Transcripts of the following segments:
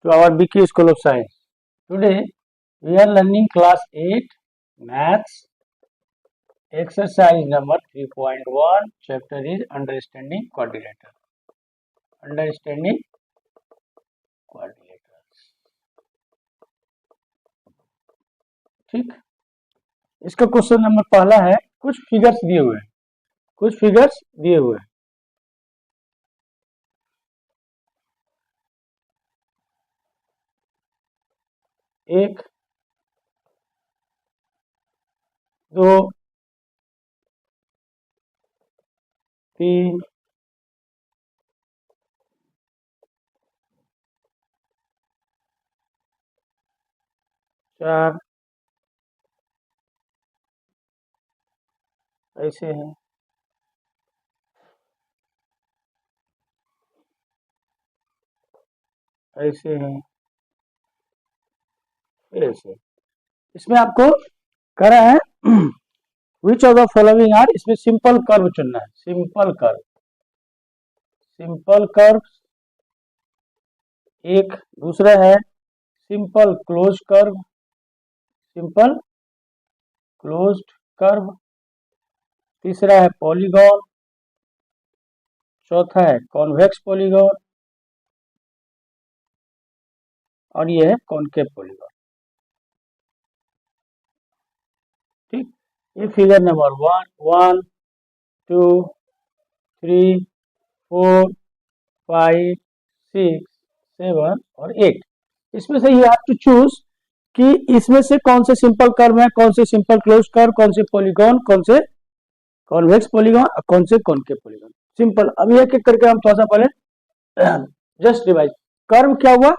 to our BQ School of Science. Today we are learning class 8 maths exercise number 3.1. Chapter is understanding quadrilateral. Understanding quadrilaterals. ठीक, इसका question number पहला है, कुछ figures दिए हुए हैं, कुछ फिगर्स दिए हुए हैं। एक, दो, तीन, चार, ऐसे हैं, ऐसे हैं, ऐसे। इसमें आपको कह रहा है which of the following are, इसमें सिंपल कर्व चुनना है, सिंपल कर्व, सिंपल कर्व एक, दूसरा है simple close curve, simple closed curve, तीसरा है पॉलीगॉन, चौथा है कॉन्वेक्स पॉलीगॉन और ये है कॉनकेव पॉलीगॉन। ठीक, ये फिगर नंबर 1, 2, 3, 4, 5, 6, 7 और 8। इसमें से यू हैव टू चूज कि इसमें से कौन से सिंपल कर्व है, कौन से सिंपल क्लोज कर्व, कौन से पॉलीगॉन, कौन से कॉन्वेक्स पॉलीगॉन और कौन से कॉनकेव पॉलीगॉन। सिंपल। अभी एक एक करके हम थोड़ा सा पहले जस्ट रिवाइज। कर्व क्या हुआ,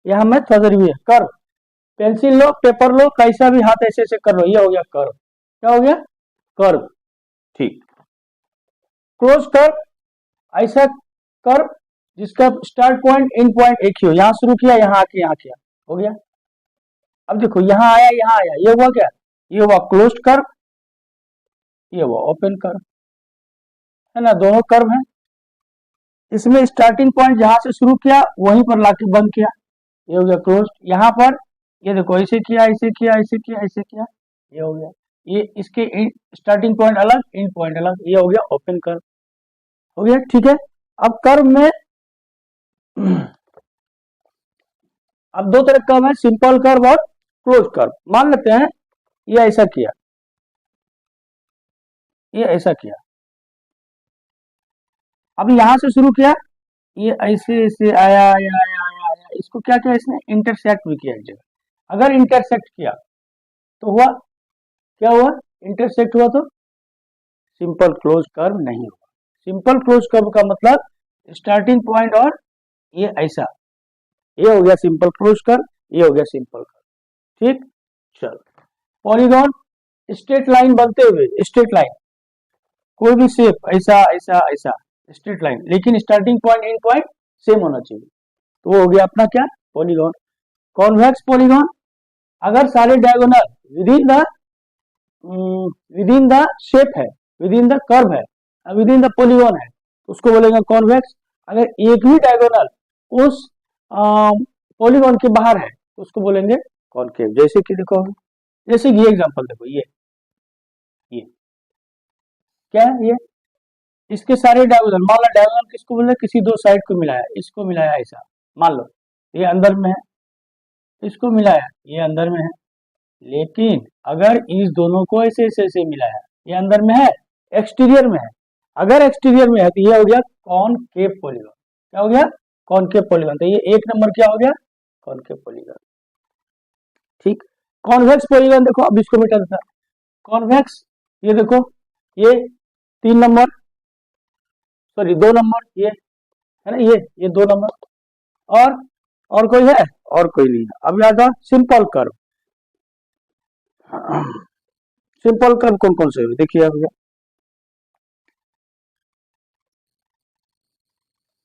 यहां मैं थोड़ा सा रिव्यू। कर्व, पेंसिल लो, पेपर लो, कैसा भी हाथ ऐसे ऐसे कर लो, ये हो गया कर्व। क्या हो गया, कर्व। ठीक। क्लोज कर्व, ऐसा कर्व जिसका स्टार्ट पॉइंट एंड पॉइंट एक ही हो, यहां शुरू किया, यहां आके यहां किया, हो गया। अब देखो यहां आया, यहां आया, ये हुआ क्या, ये हुआ क्लोज्ड कर्व, ये हुआ ओपन कर्व, है ना, दोनों कर्व हैं। इसमें स्टार्टिंग पॉइंट जहां से शुरू किया वहीं पर लाके बंद किया, ये हो गया क्लोज्ड। यहाँ पर ये देखो ऐसे किया, ऐसे किया, ऐसे किया, ऐसे किया, ये हो गया। ये इसके स्टार्टिंग पॉइंट अलग, एंड पॉइंट अलग, ये हो गया ओपन कर्व, हो गया। ठीक है। अब कर्व में अब दो तरह कर्व है, सिंपल कर्व और क्लोज कर्व। मान लेते हैं ये ऐसा किया, ये ऐसा किया, अब यहां से शुरू किया, ये ऐसे ऐसे आया आया आया आया, आया। इसको क्या किया, इसने इंटरसेक्ट भी किया एक जगह। अगर इंटरसेक्ट किया तो हुआ क्या, हुआ इंटरसेक्ट हुआ तो सिंपल क्लोज कर्व नहीं हुआ। सिंपल क्लोज कर्व का मतलब स्टार्टिंग पॉइंट और ये ऐसा, ये हो गया सिंपल क्लोज कर्व, ये हो गया सिंपल कर्व। ठीक, चलो। पॉलीगॉन, स्ट्रेट लाइन बनते हुए, स्ट्रेट लाइन, कोई भी शेप ऐसा ऐसा ऐसा स्ट्रेट लाइन, लेकिन starting point and point same होना चाहिए, तो वो हो गया अपना क्या, पॉलीगॉन। कॉन्वेक्स पॉलीगॉन, अगर सारे डायगोनल विदिन द शेप है, विदिन द कर्व है, विदिन द पॉलीगॉन है, तो उसको बोलेंगे कॉन्वेक्स। अगर एक भी डायगोनल उस पॉलीगॉन के बाहर है तो उसको बोलेंगे कॉनकेव। जैसे कि देखो, जैसे कि ये एग्जांपल देखो, ये क्या है, ये इसके सारे डायगोनल, मान लो डायगोनल किसको बोले, किसी दो साइड को मिलाया, इसको मिलाया ऐसा, मान लो ये अंदर में है, इसको मिलाया, ये अंदर में है, लेकिन अगर इस दोनों को ऐसे ऐसे ऐसे मिलाया, ये अंदर में है, एक्सटीरियर में है, अगर एक्सटीरियर में है तो ये हो गया कॉनकेव पॉलीगॉन। क्या हो गया, कॉनकेव पॉलीगॉन। तो ये एक नंबर क्या हो गया, कॉनकेव पॉलीगॉन। ठीक। कॉन्वेक्स पॉलीगॉन देखो, अब इसको मिटा देता, कॉन्वेक्स, ये देखो ये 3 नंबर, सॉरी 2 नंबर, ये है ना, ये 2 नंबर, और कोई है, और कोई नहीं है। अब याद आ सिंपल कर्व, सिंपल कर्व कौन कौन से, देखिए अब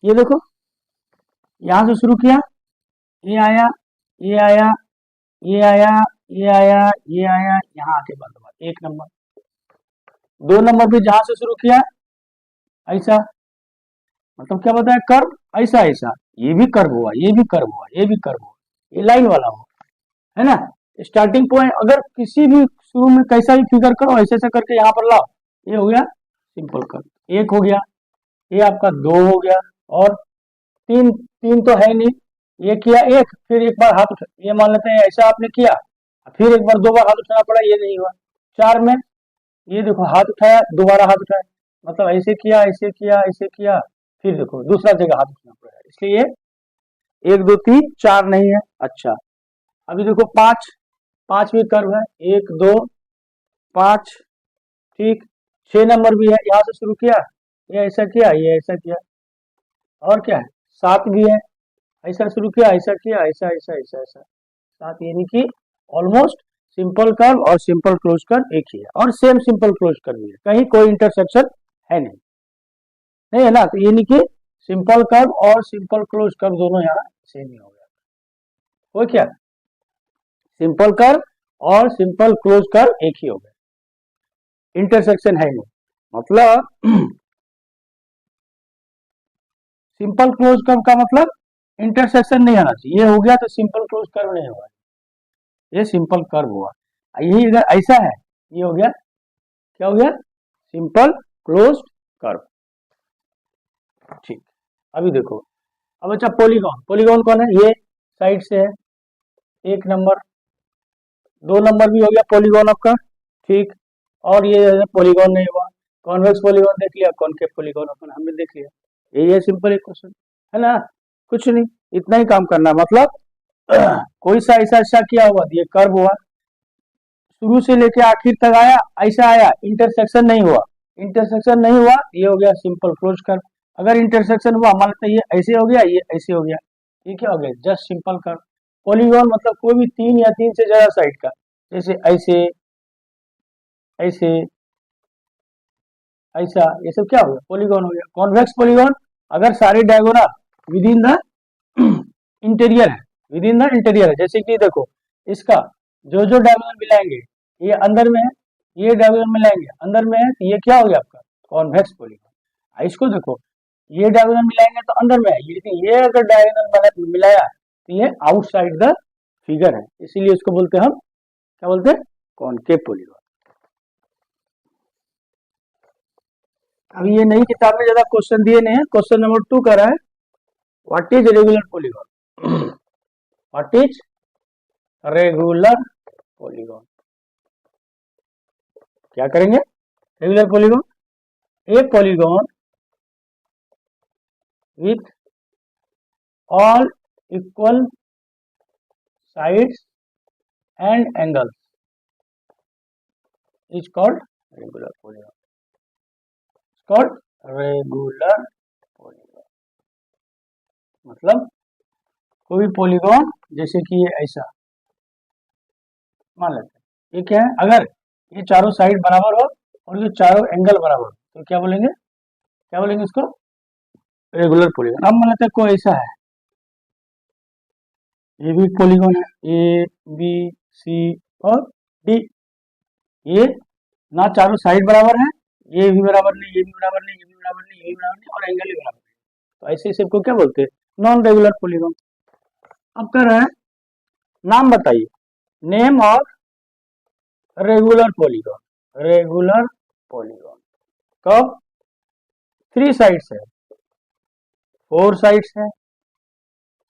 ये देखो, यहां से शुरू किया, ये आया, ये आया, ये आया, ये आया, ये आया, यहाँ आके बंद हुआ, 1 नंबर। 2 नंबर भी जहां से शुरू किया ऐसा, मतलब क्या बताया, कर्व ऐसा ऐसा, ये भी कर्व हुआ, ये भी कर्व हुआ, ये भी कर्व हुआ, ये लाइन वाला हुआ, है ना। स्टार्टिंग पॉइंट अगर किसी भी शुरू में कैसा भी फिगर करो ऐसे ऐसे करके यहाँ पर लाओ, ये हो गया सिंपल कर्व। एक हो गया, ये आपका दो हो गया, और तीन, तीन तो है नहीं, ये किया एक, फिर एक बार हाथ उठा, ये मान लेते हैं ऐसा आपने किया, फिर एक बार दो बार हाथ उठाना पड़ा, ये नहीं हुआ। चार में ये देखो हाथ उठाया, दोबारा हाथ उठाया, मतलब ऐसे किया, ऐसे किया, ऐसे किया, फिर देखो दूसरा जगह हाथ उठाना पड़ा, इसलिए ये एक दो तीन चार नहीं है। अच्छा, अभी देखो पांच, पांच भी कर्व है, एक दो पांच, ठीक। 6 नंबर भी है, यहाँ से शुरू किया, ये ऐसा किया, ये ऐसा किया, और क्या है, सात भी है, ऐसा शुरू किया, ऐसा किया, ऐसा ऐसा ऐसा ऐसा, सात, यानी कि ऑलमोस्ट सिंपल कर्व और सिंपल क्लोज कर्व एक ही है, और सेम सिंपल क्लोज कर्व भी है, कहीं कोई इंटरसेक्शन है नहीं, नहीं है ना। तो यानी कि सिंपल कर्व और सिंपल क्लोज कर्व दोनों यहाँ सेम ही हो गया, हो क्या, सिंपल कर्व और सिंपल क्लोज कर्व एक ही हो गया, इंटरसेक्शन है नहीं, मतलब सिंपल क्लोज कर्व का मतलब इंटरसेक्शन नहीं आना चाहिए, ये हो गया तो सिंपल क्लोज कर्व नहीं होगा, ये सिंपल कर्व हुआ। यही अगर ऐसा है, ये हो गया, क्या हो गया, सिंपल क्लोज कर्व, ठीक। अभी देखो, अब अच्छा पॉलीगॉन, पॉलीगॉन कौन है, ये साइड से है, एक नंबर, दो नंबर भी हो गया पॉलीगॉन आपका, ठीक। और ये पॉलीगॉन नहीं हुआ, कॉन्वेक्स पॉलीगॉन देख लिया, कॉनकेव पॉलीगॉन अपन हमने देख लिया, यही है सिंपल एक क्वेश्चन, है ना। कुछ नहीं, इतना ही काम करना, मतलब कोई सा ऐसा ऐसा किया हुआ, ये कर्व हुआ, शुरू से लेके आखिर तक आया, ऐसा आया, इंटरसेक्शन नहीं हुआ, इंटरसेक्शन नहीं हुआ, ये हो गया सिंपल क्लोज कर्व। अगर इंटरसेक्शन हुआ, मान लेते ये ऐसे हो गया, ये ऐसे हो गया, ये क्या हो गया, जस्ट सिंपल कर्व। पॉलीगॉन मतलब कोई भी तीन या तीन से ज्यादा साइड का, जैसे ऐसे ऐसे ऐसा, ये सब क्या हो गया, पॉलीगॉन हो गया। कॉन्वेक्स पॉलीगॉन, अगर सारे diagonal with in the interior है, विद इन द इंटीरियर है, जैसे कि देखो इसका जो जो डायगोनल मिलाएंगे, ये अंदर में है, ये डायगोनल मिलाएंगे अंदर में है, तो ये क्या हो गया आपका कॉन्वेक्स पॉलीगॉन। इसको देखो, ये डायगोनल मिलाएंगे तो अंदर में है, लेकिन ये अगर डायगोनल मिलाया तो ये आउटसाइड द फिगर है, इसीलिए इसको बोलते हैं हम, क्या बोलते हैं, कॉनकेव पॉलीगॉन। अभी ये नई किताब में ज्यादा क्वेश्चन दिए नहीं है, क्वेश्चन नंबर 2 कर रहा है, what is regular polygon, what is regular polygon, क्या करेंगे, regular polygon, A polygon with all equal sides and angles is called regular polygon, called regular polygon. मतलब कोई पॉलीगॉन, जैसे कि ये ऐसा मान लेते हैं, ये क्या है, अगर ये चारों साइड बराबर हो और ये चारों एंगल बराबर हो, तो क्या बोलेंगे, क्या बोलेंगे इसको, रेगुलर पॉलीगॉन। अब मान लेते हैं कोई ऐसा है, ये भी पॉलीगॉन है, ए बी सी और डी, ये ना चारों साइड बराबर है, ये भी बराबर नहीं, ये भी बराबर नहीं, ये भी बराबर नहीं, ये भी बराबर नहीं, और एंगल भी बराबर नहीं, तो ऐसे सबको क्या बोलते हैं, नॉन रेगुलर पॉलीगॉन। अब कर रहे हैं, नाम बताइए, name of regular polygon, regular polygon कब, 3 साइड्स है, 4 साइड्स है,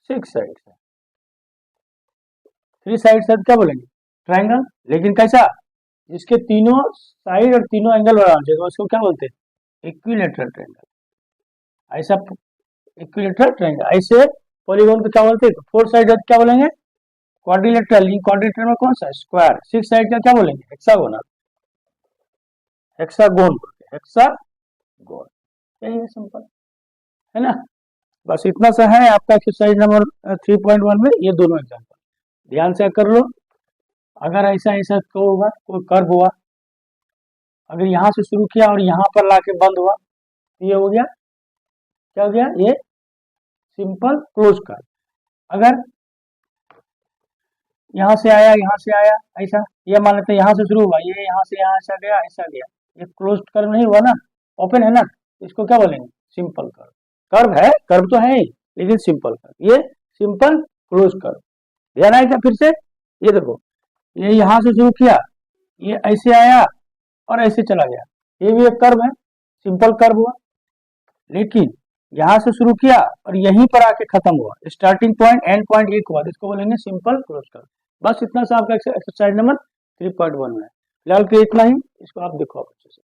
6 साइड्स है, 3 साइड्स है, क्या बोलेंगे, ट्रायंगल, लेकिन कैसा, जिसके तीनों साइड और तीनों एंगल बराबर चाहिए, उसको क्या बोलते हैं, इक्विलेटरल ट्रायंगल। ऐसा इक्विलेटरल ट्रायंगल, ऐसे पॉलीगॉन को क्या बोलते हैं, 4 साइड क्या बोलेंगे, क्वाड्रिलेटरल, क्वाड्रिलेटरल में कौन सा, स्क्वायर। 6 साइड का क्या बोलेंगे, हेक्सागोनल, हेक्सागोन बोलते हैं, हेक्सागोन, यही है सिंपल, है ना। बस इतना सा है आपका एक्सरसाइज नंबर 3.1 में, ये दोनों एग्जाम्पल ध्यान से कर लो। अगर ऐसा ऐसा तो होगा, कोई कर्व हुआ, अगर यहाँ से शुरू किया और यहाँ पर लाके बंद हुआ, तो ये हो गया, क्या हो गया, ये सिंपल क्लोज कर्व। अगर यहाँ से आया, यहाँ से आया, ऐसा, ये मान लेते हैं यहाँ से शुरू हुआ, ये यहाँ से यहाँ ऐसा गया, ऐसा गया, ये क्लोज कर्व नहीं हुआ ना, ओपन है ना, इसको क्या बोलेंगे, सिंपल कर्व। कर्व है, कर्व तो है ही, लेकिन सिंपल कर्व, ये सिंपल क्लोज कर्व। ध्यान आएगा फिर से, ये देखो ये यहां से शुरू किया, ये ऐसे आया और ऐसे चला गया, ये भी एक कर्व है, सिंपल कर्व हुआ। लेकिन यहां से शुरू किया और यहीं पर आके खत्म हुआ, स्टार्टिंग पॉइंट एंड पॉइंट एक हुआ, तो इसको बोलेंगे सिंपल क्लोज कर्व। बस इतना सा आपका एक्सरसाइज नंबर 3.1 में। फिलहाल के इतना ही, इसको आप देखो आप अच्छे से।